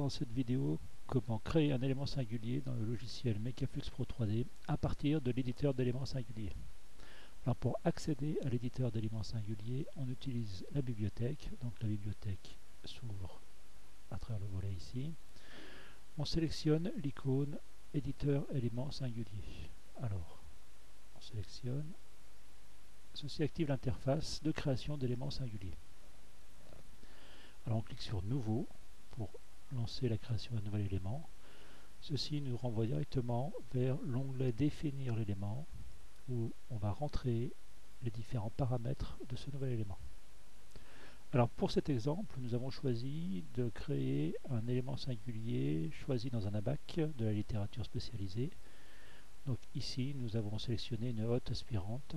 dans cette vidéo comment créer un élément singulier dans le logiciel Makeflux Pro 3D à partir de l'éditeur d'éléments singuliers. Alors pour accéder à l'éditeur d'éléments singuliers, on utilise la bibliothèque. Donc la bibliothèque s'ouvre à travers le volet ici. On sélectionne l'icône éditeur éléments singuliers. Alors, on sélectionne. Ceci active l'interface de création d'éléments singuliers. Alors on clique sur Nouveau pour lancer la création d'un nouvel élément. Ceci nous renvoie directement vers l'onglet Définir l'élément où on va rentrer les différents paramètres de ce nouvel élément. Alors pour cet exemple, nous avons choisi de créer un élément singulier choisi dans un ABAC de la littérature spécialisée. Donc ici, nous avons sélectionné une hotte aspirante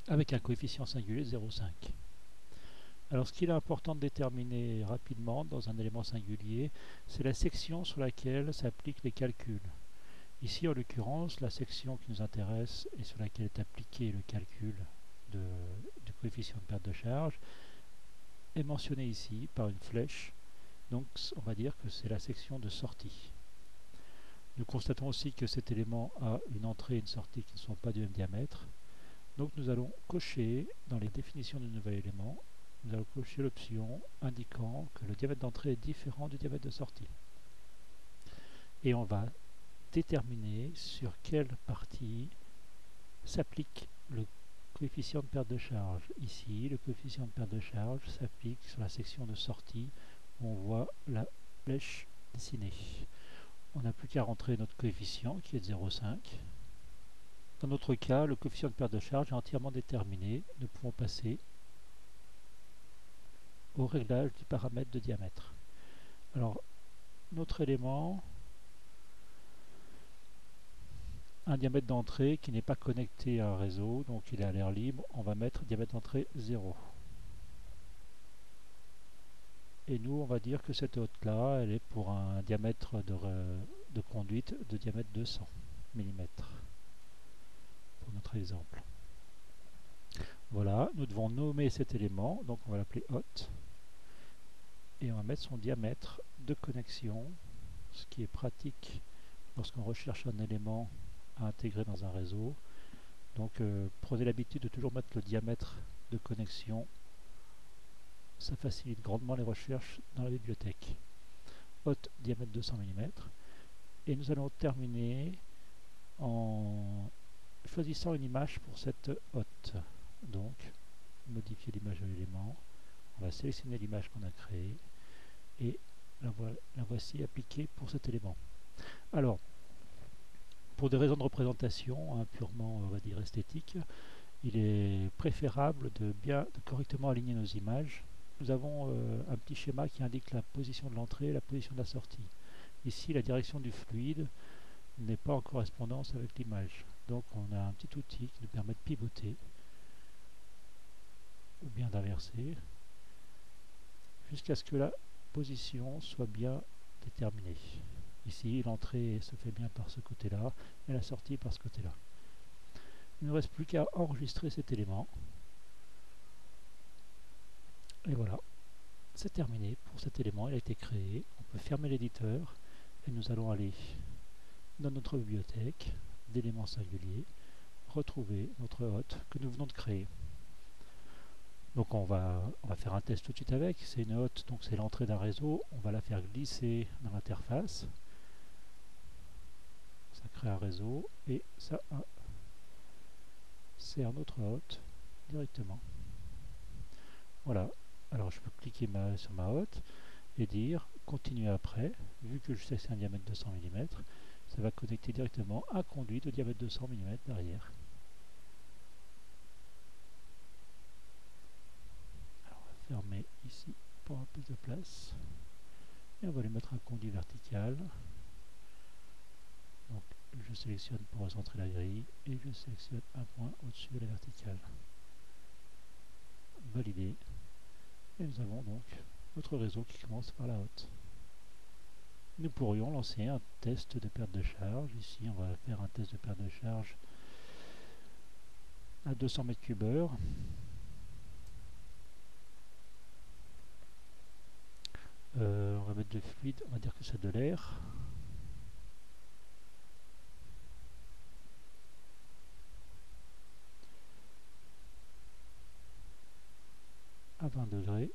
avec un coefficient singulier de 0,5. Alors ce qu'il est important de déterminer rapidement dans un élément singulier, c'est la section sur laquelle s'appliquent les calculs. Ici en l'occurrence, la section qui nous intéresse et sur laquelle est appliqué le calcul du coefficient de perte de charge est mentionnée ici par une flèche. Donc on va dire que c'est la section de sortie. Nous constatons aussi que cet élément a une entrée et une sortie qui ne sont pas du même diamètre. Donc nous allons cocher dans les définitions du nouvel élément, nous allons cocher l'option indiquant que le diamètre d'entrée est différent du diamètre de sortie. Et on va déterminer sur quelle partie s'applique le coefficient de perte de charge. Ici, le coefficient de perte de charge s'applique sur la section de sortie où on voit la flèche dessinée. On n'a plus qu'à rentrer notre coefficient qui est de 0,5. Dans notre cas, le coefficient de perte de charge est entièrement déterminé. Nous pouvons passer au réglage du paramètre de diamètre. Alors, notre élément, un diamètre d'entrée qui n'est pas connecté à un réseau, donc il est à l'air libre, on va mettre diamètre d'entrée 0. Et nous, on va dire que cette hotte-là, elle est pour un diamètre de conduite de diamètre 200 mm, pour notre exemple. Voilà, nous devons nommer cet élément, donc on va l'appeler hotte. Et on va mettre son diamètre de connexion, ce qui est pratique lorsqu'on recherche un élément à intégrer dans un réseau. Donc prenez l'habitude de toujours mettre le diamètre de connexion, ça facilite grandement les recherches dans la bibliothèque. Hotte diamètre 200 mm. Et nous allons terminer en choisissant une image pour cette hotte. Donc modifier l'image de l'élément, on va sélectionner l'image qu'on a créée et la voici appliquée pour cet élément. Alors, pour des raisons de représentation purement, on va dire, esthétique, il est préférable de correctement aligner nos images. Nous avons un petit schéma qui indique la position de l'entrée et la position de la sortie. Ici, la direction du fluide n'est pas en correspondance avec l'image. Donc on a un petit outil qui nous permet de pivoter ou bien d'inverser jusqu'à ce que la position soit bien déterminée. Ici, l'entrée se fait bien par ce côté-là et la sortie par ce côté-là. Il ne reste plus qu'à enregistrer cet élément. Et voilà, c'est terminé pour cet élément, il a été créé. On peut fermer l'éditeur et nous allons aller dans notre bibliothèque d'éléments singuliers, retrouver notre hotte que nous venons de créer. Donc on va faire un test tout de suite avec. C'est une hotte, donc c'est l'entrée d'un réseau. On va la faire glisser dans l'interface. Ça crée un réseau et ça sert notre hotte directement. Voilà. Alors je peux cliquer sur ma hotte et dire continuer après. Vu que je sais que c'est un diamètre de 200 mm, ça va connecter directement un conduit de diamètre de 200 mm derrière. Alors on va fermer ici pour avoir plus de place. Et on va lui mettre un conduit vertical. Donc je sélectionne pour recentrer la grille et je sélectionne un point au-dessus de la verticale. Valider. Et nous avons donc notre réseau qui commence par la hotte. Nous pourrions lancer un test de perte de charge. Ici, on va faire un test de perte de charge à 200 m3. On va mettre de fluide, on va dire que c'est de l'air. À 20 degrés.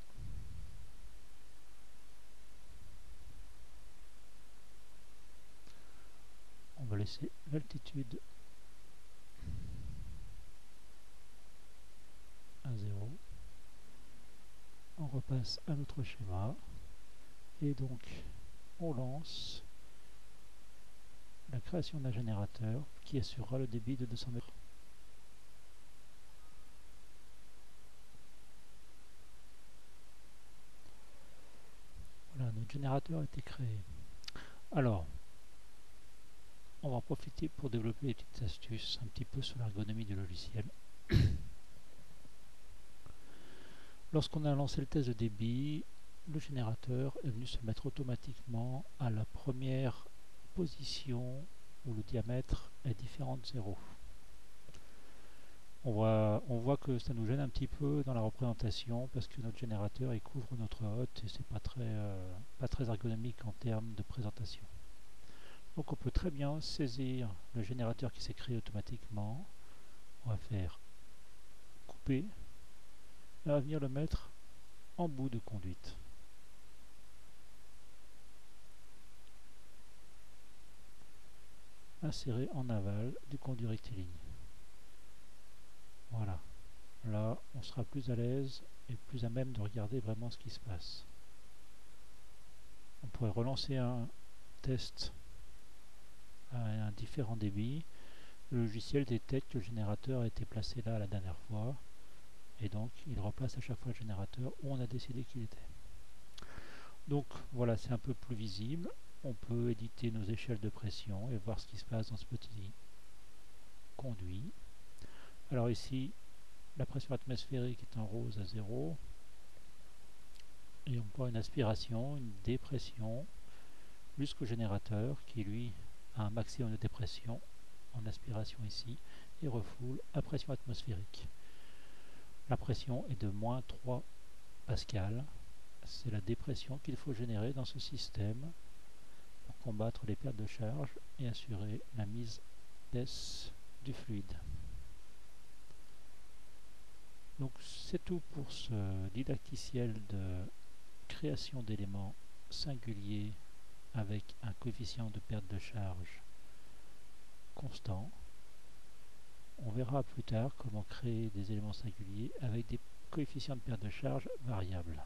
On va laisser l'altitude à 0. On repasse à notre schéma. Et donc, on lance la création d'un générateur qui assurera le débit de 200 mètres. Voilà, notre générateur a été créé. Alors, on va en profiter pour développer des petites astuces un petit peu sur l'ergonomie du logiciel. Lorsqu'on a lancé le test de débit, le générateur est venu se mettre automatiquement à la première position où le diamètre est différent de 0. On voit que ça nous gêne un petit peu dans la représentation parce que notre générateur il couvre notre hotte et c'est pas très ergonomique en termes de présentation. Donc on peut très bien saisir le générateur qui s'est créé automatiquement. On va faire couper et on va venir le mettre en bout de conduite. Insérer en aval du conduit rectiligne. Voilà. Là, on sera plus à l'aise et plus à même de regarder vraiment ce qui se passe. On pourrait relancer un test à un différent débit. Le logiciel détecte que le générateur a été placé là la dernière fois et donc il replace à chaque fois le générateur où on a décidé qu'il était. Donc voilà, c'est un peu plus visible. On peut éditer nos échelles de pression et voir ce qui se passe dans ce petit conduit. Alors ici, la pression atmosphérique est en rose à 0 et on voit une aspiration, une dépression jusqu'au générateur qui lui a un maximum de dépression en aspiration ici et refoule à pression atmosphérique. La pression est de moins 3 pascal. C'est la dépression qu'il faut générer dans ce système pour combattre les pertes de charge et assurer la mise baisse du fluide. Donc c'est tout pour ce didacticiel de création d'éléments singuliers avec un coefficient de perte de charge constant. On verra plus tard comment créer des éléments singuliers avec des coefficients de perte de charge variables.